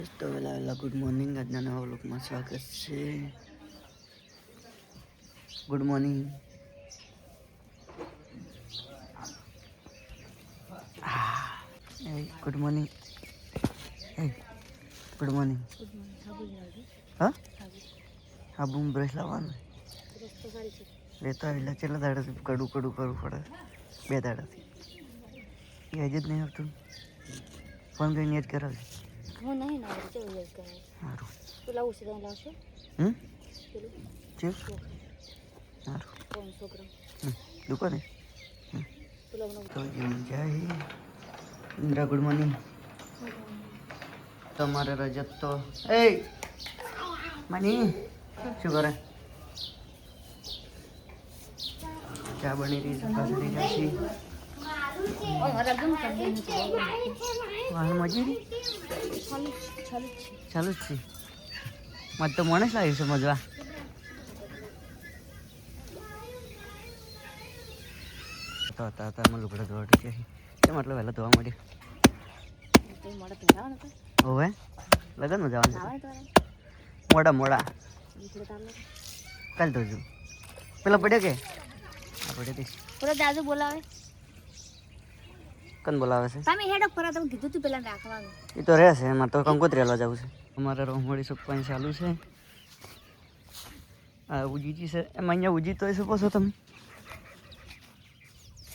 તો વેલા good morning. આજના નવા વ્લોગમાં સ્વાગત છે. Good morning. Good morning. Good morning. હા હા બૂમ બ્રશ લાવવાનું લેતો એટલે છેલ્લા દાડાથી કડું કરવું પડે. 2 દાડાથી એ હજી જ નહીં આવતું. ફોન કરીને યાદ કરાવજે. હું નહીં ના ચલો યાદ કરાવ. સારું. તું લાવું છે તો લાવશો. ચેક સારું 500 ગ્રામ દુકાને પેલા તો જય ઇન્દ્રા. Good morning. તમારે રજત તો એ માની શું કરે? ચા બની રહી છે. પાછળ જશે વાહ મજૂરી ચાલુ જ છે. મત તો મને જ લાગ્યું છે મજવા. તો તાતામાં લુગડા ધોવાડી છે કેમ આટલો વહેલા ધોવા માંડ્યો? હવે લગનમાં જવાનું મોડા કાલ ધોજો. પેલા પડ્યો કે આ પડ્યો તે પૂરા દાદુ બોલાવે. કન બોલાવે છે? તમે હેડ પર તમે કીધું તું પેલા રાખવાનું. એ તો રહેશે. એમાં તો કંકોત્રી હાલવા જવું છે. અમારે રોમવાળી સોપાણી ચાલુ છે. આ ઉજીજી છે એમાં અહીંયા ઉજી તો શું પોસો તમે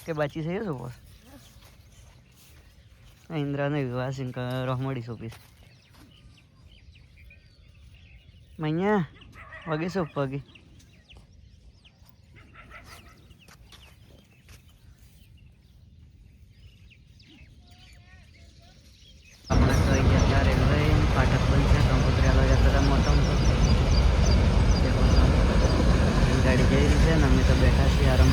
કે બાચી છે એ શું પોસ? ઇન્દ્રાને વાસિંગ રોમવાળી સોપી છે. અહીંયા વગે સોપ વગે ફાટક બનશે. કંકોત્રી હાલવા જતા હતા મોટા રેલગાડી જઈ રહી છે ને અમે તો બેઠા છીએ આરામ.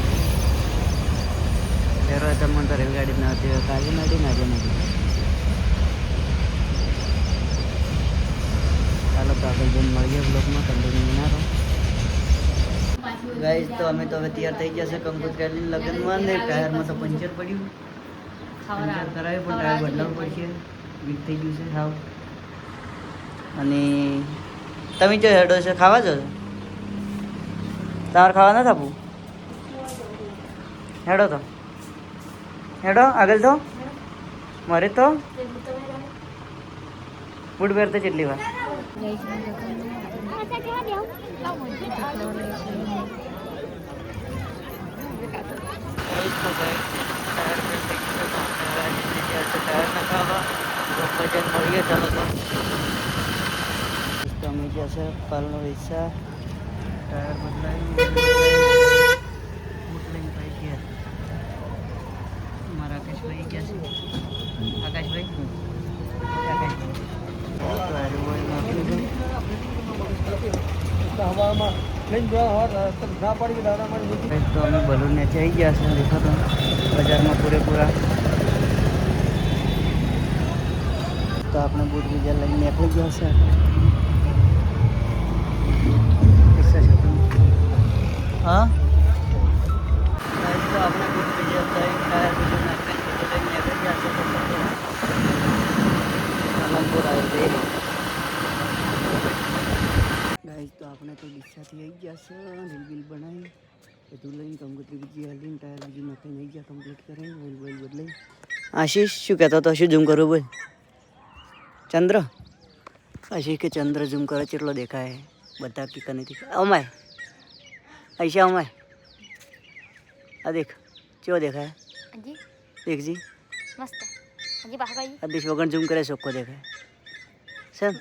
ફેરો તમને તો રેલગાડી ના હતી. કાલે નડી ને આજે નડી. ચાલો તો આગળ જઈને મળીએ બ્લોગમાં. કન્ટિન્યુ ના રહો ગાઈઝ. તો અમે તો હવે તૈયાર થઈ ગયા છે કંકોત્રી હાલીને લગ્નમાં. ને ટાયરમાં તો પંચર પડ્યું. પંચર કરાવ્યું પણ ટાયર બદલાવવું પડશે. વીક થઈ ગયું છે સાવ. અને તમે જો હેડો છે ખાવા જો તમારે ખાવા નથી આપવું? હેડો તો હેડો આગળ તો મારે તો બુટ પહેરતો કેટલી વાર મળીએ. ચાલો તો અમે ગયા છે પાલનો વિસ્તાર. ટાયર બદલાવી બૂટ લઈને ભાઈ ગયા. મારા આકાશભાઈ ગયા છે. આકાશભાઈ તો અમે બલૂન નીચે આવી ગયા છે. દેખો તો બજારમાં પૂરેપૂરા. તો આપણે બૂટ બીજા લઈને નીકળી ગયા છે. હા તો આપણે બૂટ બીજા ટાયર બીજું નાખીને લઈને નીકળી ગયા છે. પાલનપુર આવી ગાઈઝ. તો આપણે તો ડીસાથી આવી ગયા છે. રીલ બીલ બનાવી બધું લઈને કંકોત્રી બીજી હાલીને ટાયર બીજું નાખીને આવી ગયા. કમ્પ્લીટ કરીને ઓઇલ બોઇલ બદલાઈ. આશીષ શું કહેતો હતો? શું ઝૂમ કરવું બોલ? ચંદ્ર આશીષ કે ચંદ્ર ઝૂમ કરે કેટલો દેખાય બધા કી કનેથી અમાય આઈશા અમાય આ દેખ કેવો દેખાય? દેખજી મસ્ત. હજી પાછા કઈ આદેશ વગર ઝૂમ કરે ચોખ્ખો દેખાય. સર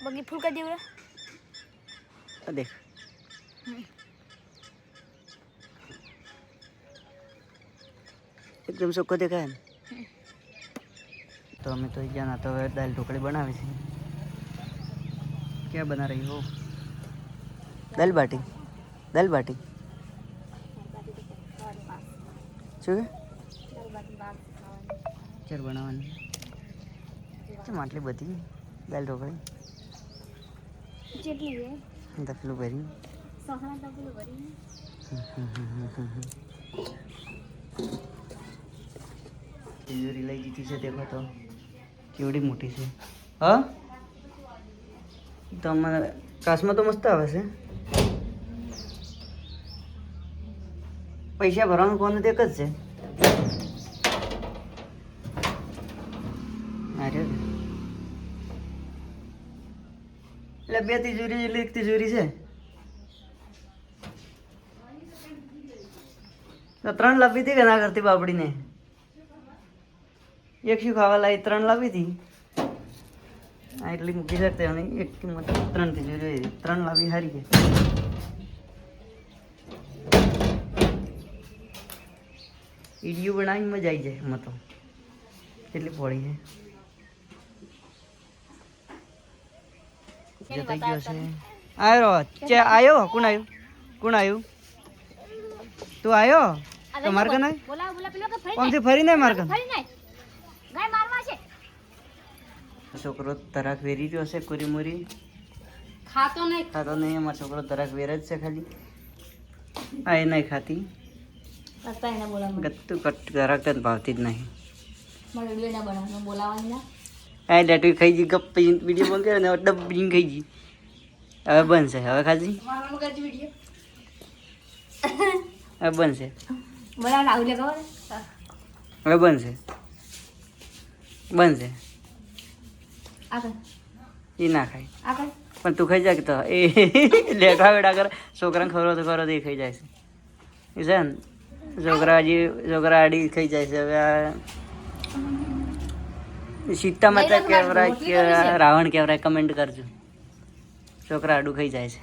બગી ફૂલ કરી દેવું. આ દેખ एकदम ચોખ્ખો દેખાય ને. तो हमें तो जाना तो दाल ढोकली बनावी थी. क्या बना रही हो? दाल बाटी. दाल बाटी શું ચાર બનાવવાની કેમ આટલી બધી દાલ ઢોકળી? જેટલી છે તકલું ભરી સહણા તકલું ભરી. તિજોરી લઈ જીતી છે. દેખો તો કેવડી મોટી છે. હા તો મને કાશમાં તો મસ્ત આવે છે. પૈસા ભરવાનું કોને તે એક જ છે. અરે એટલે 2 તિજોરી એટલે 1 તિજોરી છે તો 3 લાવી હતી કે ના કરતી બાપડીને? એક શું ખાવા લાવી 3 લાવી હતી. હા એટલી મૂકી શકते નહીં. એક કિંમત 3 તિજોરી 3 લાવી સારી છે. ઈડિયું બનાવીને મજા આવી જાય એમાં તો. કેટલી પડી છે. જતાઈ ગયો છે. આવ્યો આવ્યો કોણ આવ્યું? કોણ આવ્યું? તું આવ્યો? તો માર કને બોલા બોલા પેલો કે ફરી કોમથી ફરી નહીં માર કને. ફરી નહીં ગાય મારવા છે. છોકરો તરાક વેરી રહ્યો છે. કુરીમુરી ખાતો નહીં અમારો છોકરો તરાક વેર જ છે ખાલી. હા એ નહીં ખાતી. કરતા એને બોલાવવાનું ગત્તું કટ તરાક જ ભાવતી જ નહીં. મારે વિડિયો ના બનાવવાનો બોલાવવાની ના. આ લેટવી ખાઈ ગઈ ગપ વિડીયો બંધ કર્યો ને ડબ્બી ખાઈ ગઈ. હવે બનશે. હવે ખાજી મારવાનું કરજો વિડિયો. હવે બનશે. બોલાવ રાહુલ ખબર હવે બનશે. બનશે. આગળ એ ના ખાય આગળ પણ તું ખાઈ જા કે તો એ લેટા વેડા કરે. છોકરાને ખબર તો ખરો તો એ ખાઈ જાય છે. એ છે ને છોકરા આડી ખાઈ જાય છે. હવે આ સીતા માતા કેવરાય કે રાવણ કેવરાય કમેન્ટ કરજો. છોકરા આડું ખાઈ જાય છે.